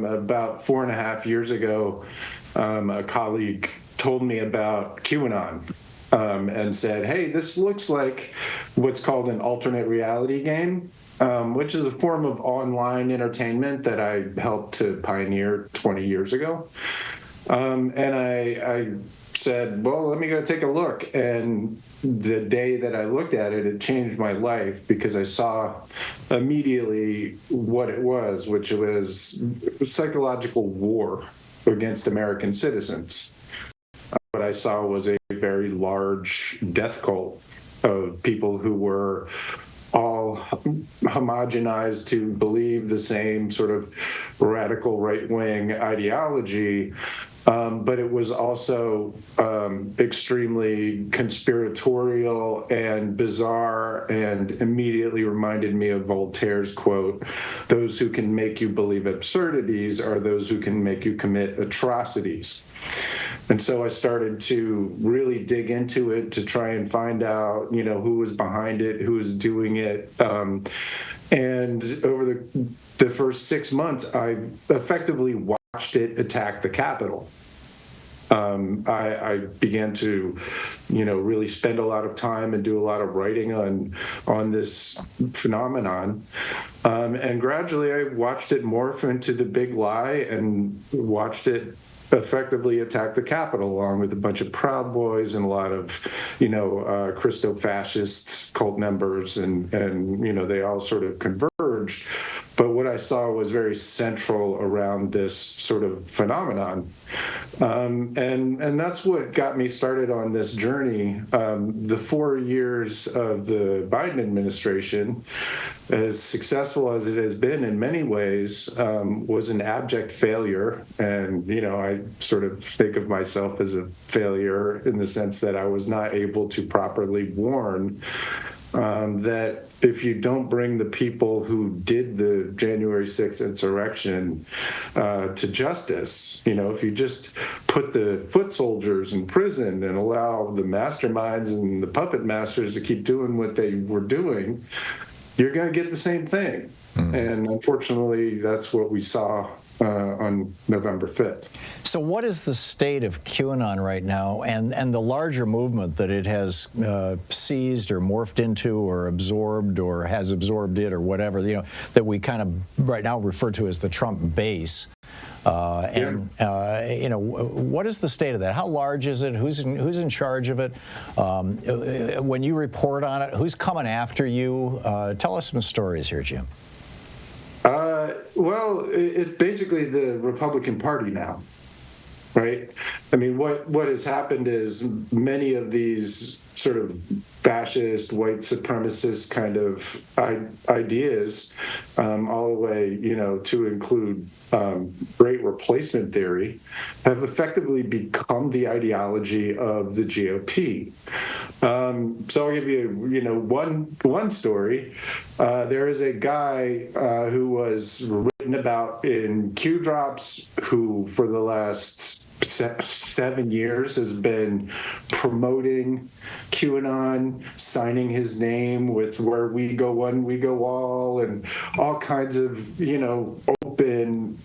about 4.5 years ago, a colleague told me about QAnon and said, hey, this looks like what's called an alternate reality game, which is a form of online entertainment that I helped to pioneer 20 years ago. And I said, well, let me go take a look. And the day that I looked at it, it changed my life because I saw immediately what it was, which was psychological war against American citizens. What I saw was a very large death cult of people who were all homogenized to believe the same sort of radical right-wing ideology, but it was also extremely conspiratorial and bizarre, and immediately reminded me of Voltaire's quote, "Those who can make you believe absurdities are those who can make you commit atrocities." And so I started to really dig into it to try and find out, who was behind it, who was doing it. And over the first 6 months, I effectively watched it attack the Capitol. I began to, really spend a lot of time and do a lot of writing on this phenomenon. And gradually I watched it morph into the big lie and watched it effectively attack the Capitol, along with a bunch of Proud Boys and a lot of, Christo-fascist cult members, and they all sort of converged. But what I saw was very central around this sort of phenomenon. And that's what got me started on this journey. The 4 years of the Biden administration, as successful as it has been in many ways, was an abject failure. And, I sort of think of myself as a failure in the sense that I was not able to properly warn that if you don't bring the people who did the January 6th insurrection to justice, if you just put the foot soldiers in prison and allow the masterminds and the puppet masters to keep doing what they were doing, you're going to get the same thing. And unfortunately, that's what we saw on November 5th. So what is the state of QAnon right now, and the larger movement that it has seized or morphed into or absorbed or has absorbed it or whatever, that we kind of right now refer to as the Trump base? What is the state of that? How large is it? Who's in charge of it? When you report on it, who's coming after you? Tell us some stories here, Jim. Well, it's basically the Republican Party now, right? I mean, what has happened is many of these sort of fascist, white supremacist kind of ideas, all the way, to include great replacement theory, have effectively become the ideology of the GOP. So I'll give you, one story. There is a guy who was written about in Q Drops, who for the last 7 years has been promoting QAnon, signing his name with "Where we go one, we go all," and all kinds of, open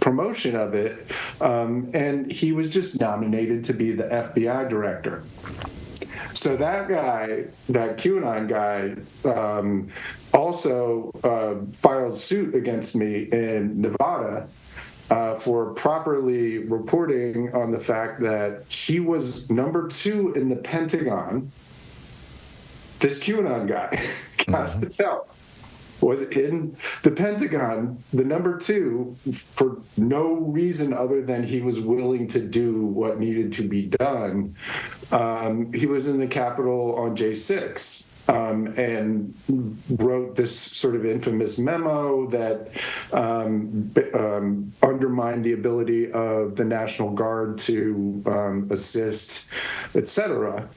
promotion of it. And he was just nominated to be the FBI director. So that guy, that QAnon guy, also filed suit against me in Nevada for properly reporting on the fact that he was number 2 in the Pentagon. This QAnon guy, Kash Patel, was in the Pentagon, the number 2, for no reason other than he was willing to do what needed to be done. He was in the Capitol on J6. And wrote this sort of infamous memo that undermined the ability of the National Guard to assist, etc.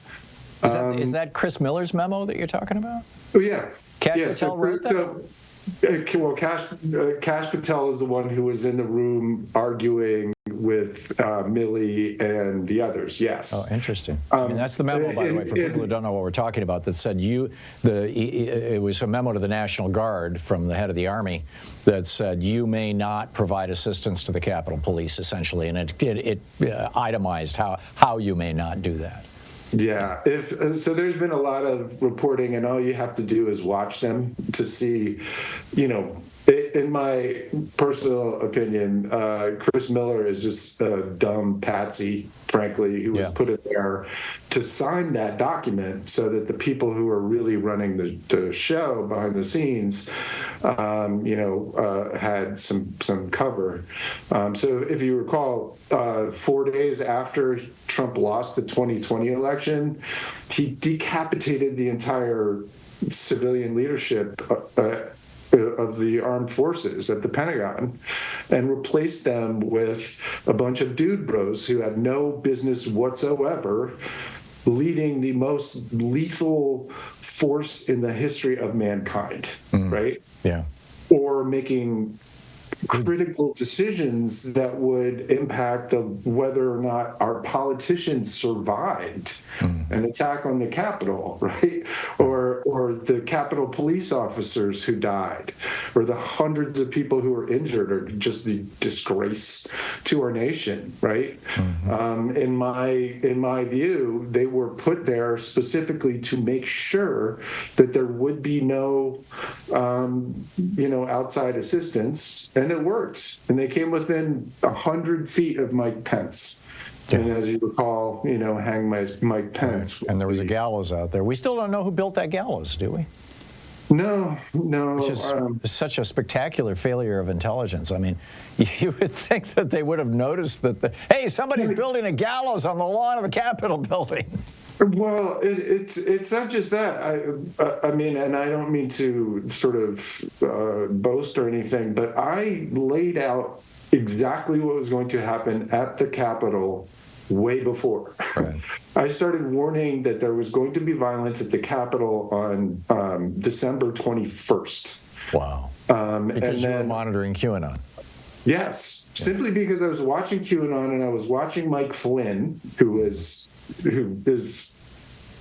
Is that Chris Miller's memo that you're talking about? Oh, yeah. Kash Patel wrote that? Well, Kash Patel is the one who was in the room arguing with Milley and the others. Yes. Oh, interesting. I mean, that's the memo, by the way, for people who don't know what we're talking about, that said it was a memo to the National Guard from the head of the Army that said you may not provide assistance to the Capitol Police, essentially, and it itemized how you may not do that. Yeah, so there's been a lot of reporting, and all you have to do is watch them to see, in my personal opinion, Chris Miller is just a dumb patsy, frankly, who was put in there to sign that document so that the people who are really running the show behind the scenes, had some cover. So if you recall, 4 days after Trump lost the 2020 election, he decapitated the entire civilian leadership of the armed forces at the Pentagon and replaced them with a bunch of dude bros who had no business whatsoever leading the most lethal force in the history of mankind, right? Yeah. Or making critical decisions that would impact whether or not our politicians survived an attack on the Capitol, right? Or the Capitol police officers who died, or the hundreds of people who were injured, or just the disgrace to our nation, right? In my view, they were put there specifically to make sure that there would be no, outside assistance, and it worked. And they came within 100 feet of Mike Pence. Yeah. And as you recall, hang Mike Pence. Right. And there was a gallows out there. We still don't know who built that gallows, do we? No. Which is such a spectacular failure of intelligence. I mean, you would think that they would have noticed that, hey, somebody's building a gallows on the lawn of the Capitol building. Well, it's not just that. I mean, and I don't mean to sort of boast or anything, but I laid out exactly what was going to happen at the Capitol way before. Right. I started warning that there was going to be violence at the Capitol on December 21st. Wow. Because you were monitoring QAnon. Yes, simply because I was watching QAnon and I was watching Mike Flynn, who is,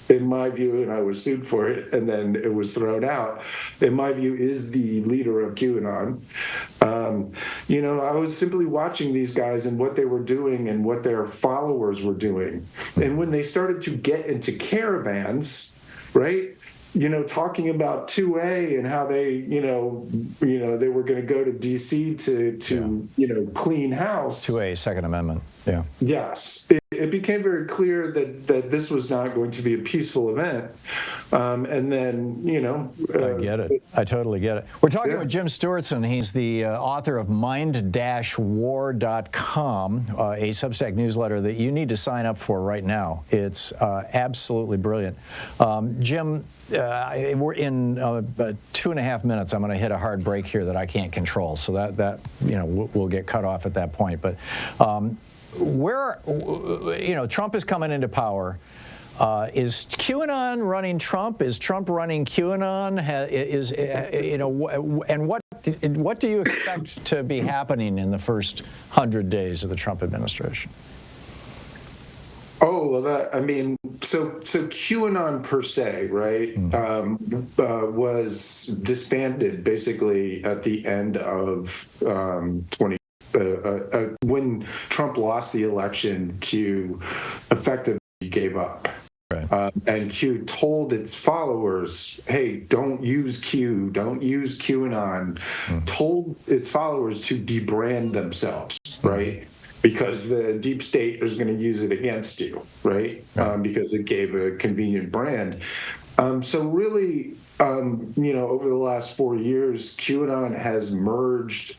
in my view, and I was sued for it, and then it was thrown out, in my view, is the leader of QAnon. I was simply watching these guys and what they were doing and what their followers were doing. And when they started to get into caravans, right, talking about 2A and how they, they were going to go to D.C. to clean house. 2A, Second Amendment, yeah. Yes. It became very clear that this was not going to be a peaceful event. And then, I get it. I totally get it. We're talking with Jim Stewartson. He's the author of mind-war.com, a Substack newsletter that you need to sign up for right now. It's absolutely brilliant. Jim, we're in 2.5 minutes. I'm going to hit a hard break here that I can't control. So that we'll get cut off at that point. But Trump is coming into power. Is QAnon running Trump? Is Trump running QAnon? And what do you expect to be happening in the first 100 days of the Trump administration? Oh, well, so QAnon per se, right, was disbanded basically at the end of when Trump lost the election. Q effectively gave up. Right. And Q told its followers, hey, don't use Q, don't use QAnon, told its followers to debrand themselves, right? Because the deep state is going to use it against you, right? Because it gave a convenient brand. So really, over the last 4 years, QAnon has merged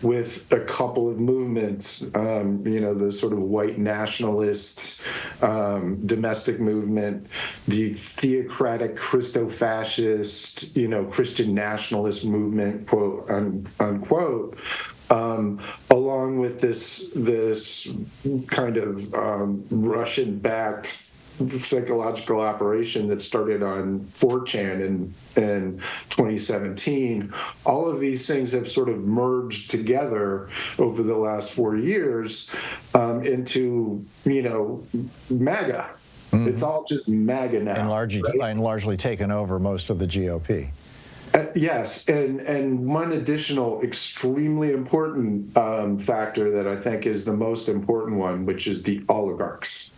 with a couple of movements, the sort of white nationalist, domestic movement, the theocratic Christo-fascist, Christian nationalist movement, quote unquote, along with this kind of Russian-backed psychological operation that started on 4chan in 2017. All of these things have sort of merged together over the last 4 years. into, MAGA. It's all just MAGA now. And largely taken over most of the GOP. Yes, and one additional extremely important factor that I think is the most important one, which is the oligarchs.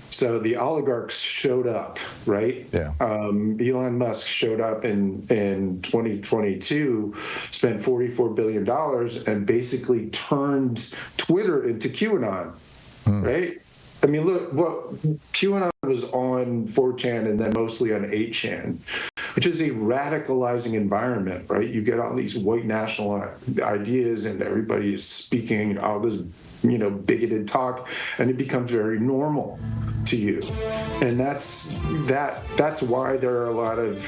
So the oligarchs showed up, right? Yeah. Elon Musk showed up in 2022, spent $44 billion, and basically turned Twitter into QAnon, right? I mean, look, QAnon was on 4chan and then mostly on 8chan, which is a radicalizing environment, right? You get all these white national ideas and everybody is speaking all this, bigoted talk, and it becomes very normal to you. And that's why there are a lot of,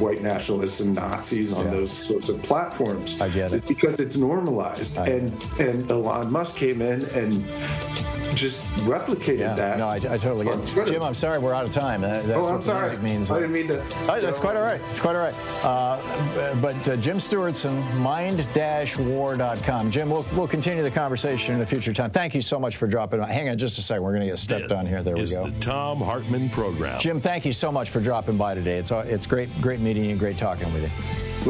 white nationalists and Nazis on those sorts of platforms. I get it. It's because it's normalized. And Elon Musk came in and just replicated that. No, I totally get it. Jim, I'm sorry we're out of time. That's I'm what sorry. The music means. I didn't mean to. That's quite all right. It's quite all right. But Jim Stewartson, mind-war.com. Jim, we'll continue the conversation in a future time. Thank you so much for dropping by. Hang on just a second. We're going to get stepped on here. There we go. This is the Thom Hartmann Program. Jim, thank you so much for dropping by today. It's great meeting you, great talking with you.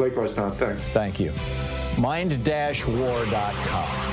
Likewise, Tom. Thanks. Thank you. mind-war.com.